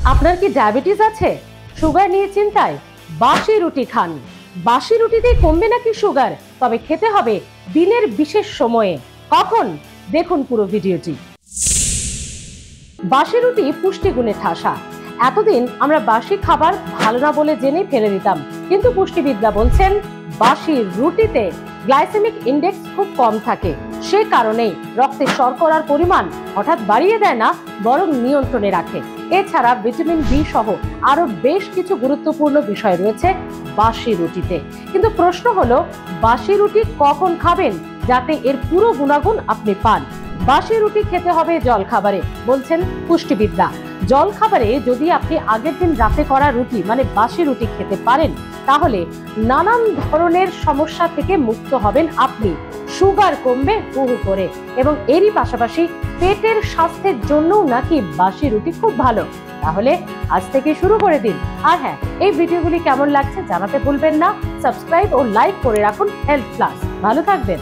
আপনার কি ডায়াবেটিস আছে? সুগার নিয়ে চিন্তায়? বাসি রুটি খান। বাসি রুটিতেই কমবে নাকি সুগার? তবে খেতে হবে দিনের বিশেষ সময়ে। কখন? দেখুন পুরো ভিডিওটি। বাসি রুটি পুষ্টিগুণে ঠাসা। এতদিন আমরা বাসি খাবার ভালো না বলে জেনেই ফেলে দিতাম, কিন্তু পুষ্টিবিদরা বলছেন বাসি রুটিতে গ্লাইসেমিক ইন্ডেক্স খুব কম থাকে। সে কারণেই রক্তে শর্করার পরিমাণ হঠাৎ বাড়িয়ে দেয় না, বরং নিয়ন্ত্রণে রাখে। এছাড়া ভিটামিন বি সহ আরো বেশ কিছু গুরুত্বপূর্ণ বিষয় রয়েছে বাসি রুটিতে। কিন্তু প্রশ্ন হলো, বাসি রুটি কখন খাবেন যাতে এর পুরো গুণাগুণ আপনি পান? বাসি রুটি খেতে হবে জল খাবারে, বলছেন পুষ্টিবিদরা। জল খাবারে যদি আপনি আগের দিন রাতে করা রুটি মানে বাসি রুটি খেতে পারেন, তাহলে নানান ধরনের সমস্যা থেকে মুক্ত হবেন আপনি। সুগার কমবে বহু করে, এবং এরই পাশাপাশি পেটের স্বাস্থ্যের জন্যও নাকি বাসি রুটি খুব ভালো। তাহলে আজ থেকে শুরু করে দিন। আর হ্যাঁ, এই ভিডিওগুলি কেমন লাগছে জানাতে ভুলবেন না। সাবস্ক্রাইব ও লাইক করে রাখুন হেলথ প্লাস। ভালো থাকবেন।